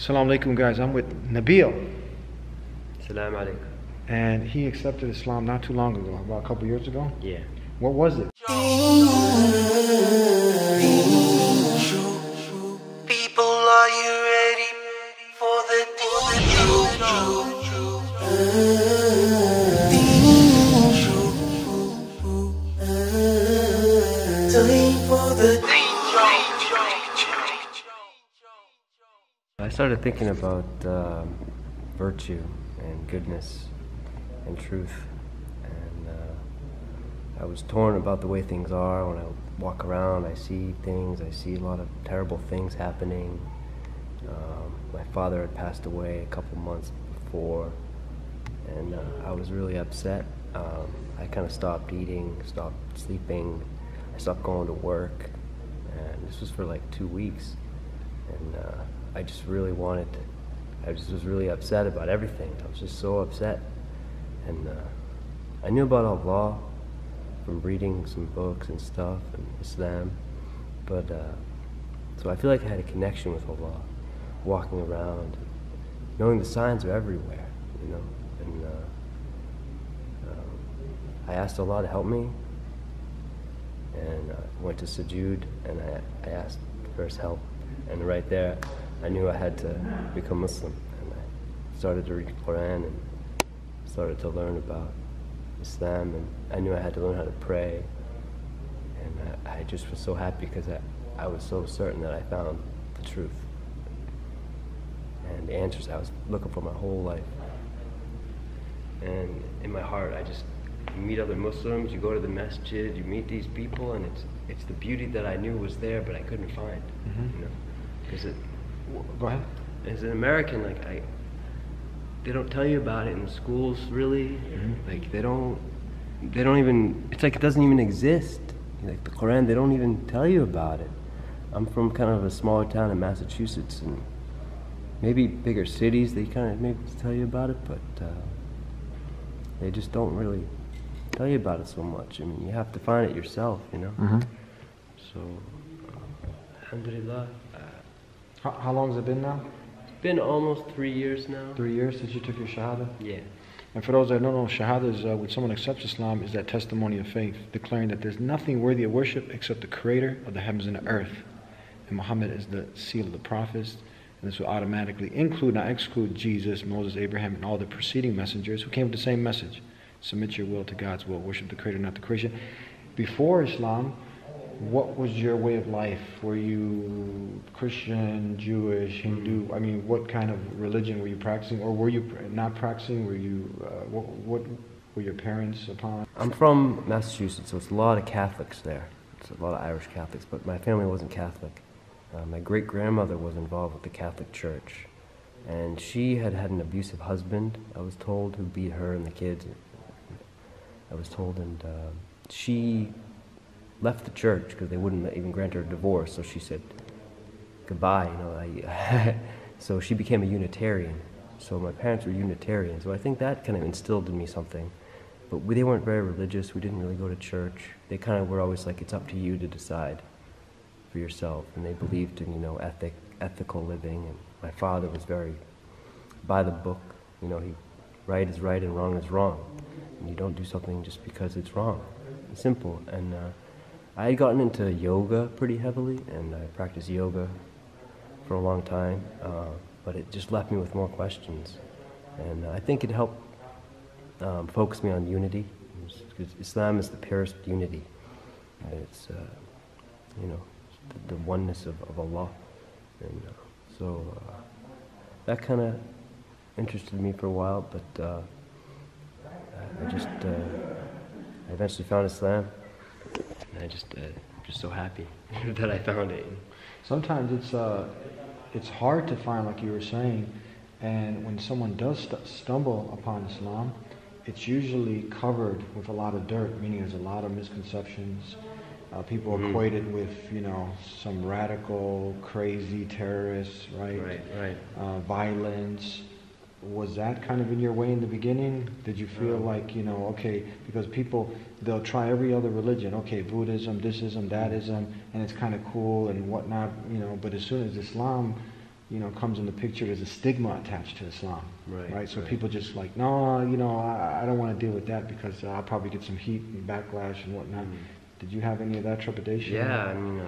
Assalamu alaikum, guys. I'm with Nabil, Assalamu alaikum. and he accepted Islam not too long ago, about a couple years ago. Yeah. What was it? People, are you ready for the I started thinking about virtue and goodness and truth, and I was torn about the way things are. When I walk around, I see things, I see a lot of terrible things happening. My father had passed away a couple months before, and I was really upset. I kind of stopped eating, stopped sleeping, I stopped going to work, and this was for like 2 weeks. And I just really I just was really upset about everything. I was just so upset. And I knew about Allah from reading some books and stuff and Islam, but so I feel like I had a connection with Allah, walking around, knowing the signs are everywhere, you know. And I asked Allah to help me, and I went to sujood, and I asked for His help. And right there, I knew I had to become Muslim. And I started to read the Qur'an and started to learn about Islam. And I knew I had to learn how to pray. And I just was so happy because I was so certain that I found the truth and the answers I was looking for my whole life. And in my heart, you meet other Muslims, you go to the masjid, you meet these people, and it's the beauty that I knew was there, but I couldn't find. You know, because Go ahead. as an American, they don't tell you about it in schools, really. Like they don't even. It's like it doesn't even exist. Like the Quran, they don't even tell you about it. I'm from kind of a smaller town in Massachusetts, and maybe bigger cities, they kind of maybe tell you about it, but they just don't really tell you about it so much. I mean, you have to find it yourself, you know. So, alhamdulillah. How long has it been now? It's been almost 3 years now. 3 years since you took your Shahada? Yeah. And for those that don't know, Shahada is, when someone accepts Islam, is that testimony of faith, declaring that there's nothing worthy of worship except the Creator of the heavens and the earth. And Muhammad is the seal of the prophets. And this will automatically include, not exclude, Jesus, Moses, Abraham, and all the preceding messengers who came with the same message. Submit your will to God's will. Worship the Creator, not the creation. Before Islam, what was your way of life? Were you Christian, Jewish, Hindu? I mean, what kind of religion were you practicing? Or were you not practicing? Were you, what were your parents upon? I'm from Massachusetts, so it's a lot of Catholics there. It's a lot of Irish Catholics, but my family wasn't Catholic. My great-grandmother was involved with the Catholic Church, and she had had an abusive husband, I was told, who beat her and the kids. I was told, and she left the church because they wouldn't even grant her a divorce, so she said goodbye, you know. So she became a Unitarian. So my parents were Unitarian, so I think that kind of instilled in me something. But they weren't very religious, we didn't really go to church. They kind of were always like, it's up to you to decide for yourself, and they believed in, you know, ethical living. And my father was very by the book, you know. Right is right and wrong is wrong, and you don't do something just because it's wrong. It's simple. And I had gotten into yoga pretty heavily, and I practiced yoga for a long time, but it just left me with more questions. And I think it helped focus me on unity, because Islam is the purest unity. It's, you know, the oneness of Allah. And so that kind of interested me for a while, but I eventually found Islam. And I just so happy that I found it. Sometimes it's hard to find, like you were saying, and when someone does stumble upon Islam, it's usually covered with a lot of dirt, meaning there's a lot of misconceptions. People equate it with, you know, some radical, crazy terrorists, right? Right. Violence. Was that kind of in your way in the beginning? Did you feel like, you know, okay, because people, they'll try every other religion, okay, Buddhism, thisism, thatism, and it's kind of cool and whatnot, you know, but as soon as Islam comes in the picture, there's a stigma attached to Islam. Right. So people just like, no, I don't want to deal with that because I'll probably get some heat and backlash and whatnot. Did you have any of that trepidation? Yeah, I mean,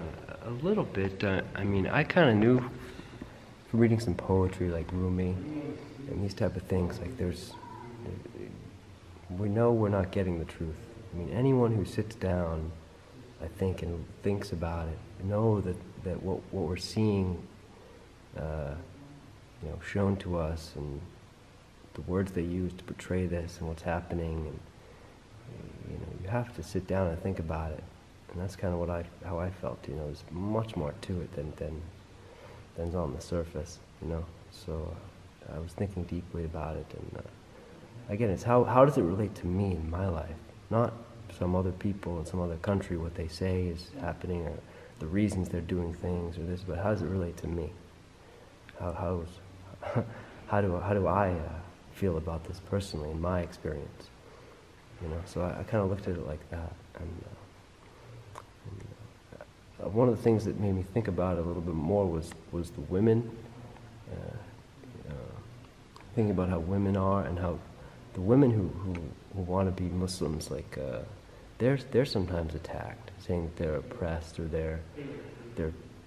a little bit. I mean, I kind of knew from reading some poetry like Rumi and these type of things, like we know we're not getting the truth. I mean, anyone who sits down, I think, and thinks about it, know that what we're seeing, shown to us, and the words they use to portray this and what's happening, and you have to sit down and think about it, and that's kind of how I felt. There's much more to it than's on the surface. So I was thinking deeply about it, and again, it's how does it relate to me in my life, not some other people in some other country, what they say is happening, or the reasons they're doing things, or this, but how does it relate to me? How do I feel about this personally in my experience? So I kind of looked at it like that, and one of the things that made me think about it a little bit more was the women. Thinking about how women are, and how the women who want to be Muslims, like they're sometimes attacked, saying that they're oppressed, or they're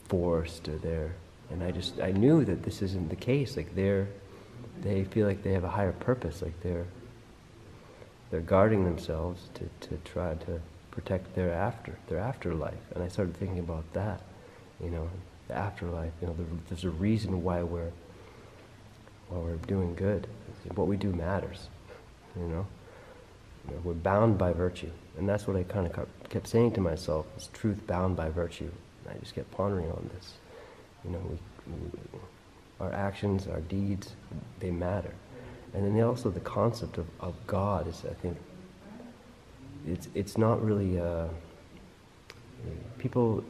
forced, or and I knew that this isn't the case. Like they feel like they have a higher purpose, like they're guarding themselves to try to protect their afterlife. And I started thinking about that, the afterlife. There's a reason why we're doing good. What we do matters. We're bound by virtue, and that's what I kind of kept saying to myself: is truth bound by virtue. And I just kept pondering on this. Our actions, our deeds, they matter. And then also the concept of God is, I think, it's not really people.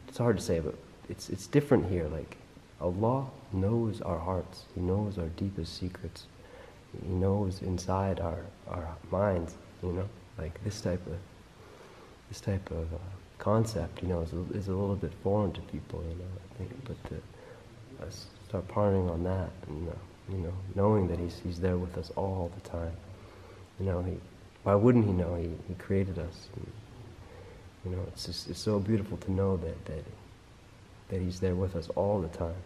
It's hard to say, but it's different here. Like Allah knows our hearts. He knows our deepest secrets. He knows inside our minds. Like this type of concept, is a little bit foreign to people. I think, but to start pondering on that, and knowing that He's there with us all the time. Why wouldn't He know? He created us. And, it's so beautiful to know that He's there with us all the time.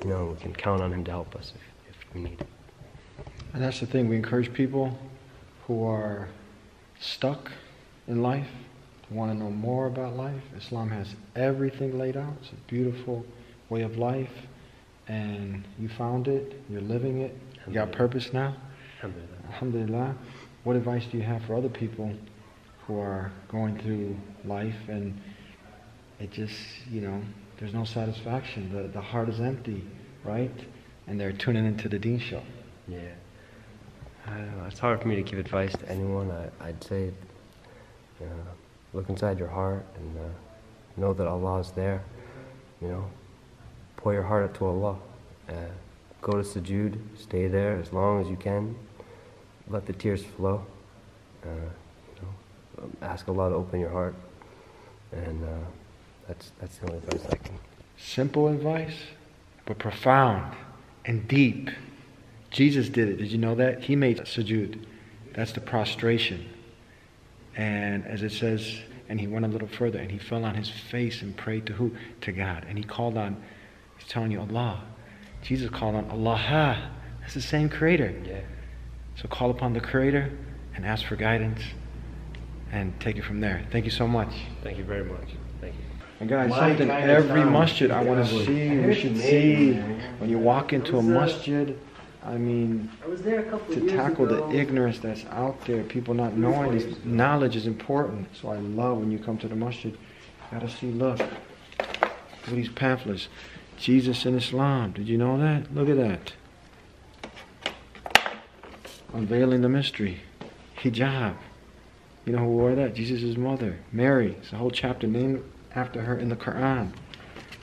And we can count on Him to help us if we need it. And that's the thing, we encourage people who are stuck in life to want to know more about life. Islam has everything laid out. It's a beautiful way of life, and you found it, you're living it, you got purpose now. Alhamdulillah. What advice do you have for other people who are going through life and it just, there's no satisfaction, the heart is empty, right? And they're tuning into the Deen Show. Yeah. I don't know. It's hard for me to give advice to anyone. I'd say, look inside your heart and know that Allah is there. Pour your heart out to Allah. Go to sujood. Stay there as long as you can. Let the tears flow. Ask Allah to open your heart. And that's the only advice I can. Simple advice, but profound and deep. Jesus did it. Did you know that? He made sujood. That's the prostration. And as it says, and he went a little further, and he fell on his face and prayed to who? To God. And he called on, he's telling you Allah. Jesus called on Allah. That's the same Creator. Yeah. So call upon the Creator and ask for guidance and take it from there. Thank you so much. Thank you very much. Thank you. And guys, something every masjid I want to see, we should see, when you walk into a masjid, I mean, to tackle the ignorance that's out there, people not knowing this knowledge is important. So I love when you come to the masjid, you gotta see, look at these pamphlets. Jesus and Islam, did you know that? Look at that. Unveiling the mystery. Hijab. You know who wore that? Jesus' mother, Mary. It's a whole chapter named after her in the Qur'an.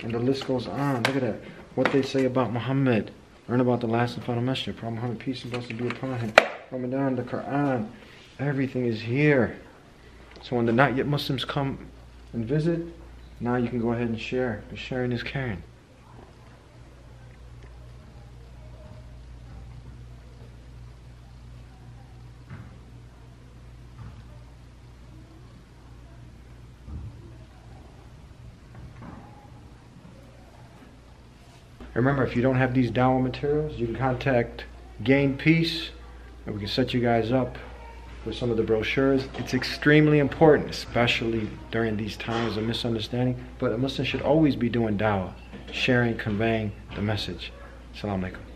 And the list goes on. Look at that. What they say about Muhammad. Learn about the last and final messenger. Prophet Muhammad, peace and blessings be upon him. Ramadan, the Qur'an. Everything is here. So when the not yet Muslims come and visit, now you can go ahead and share. The sharing is caring. Remember, if you don't have these dawah materials, you can contact Gain Peace, and we can set you guys up with some of the brochures. It's extremely important, especially during these times of misunderstanding. But a Muslim should always be doing dawah, sharing, conveying the message. Assalamu alaikum.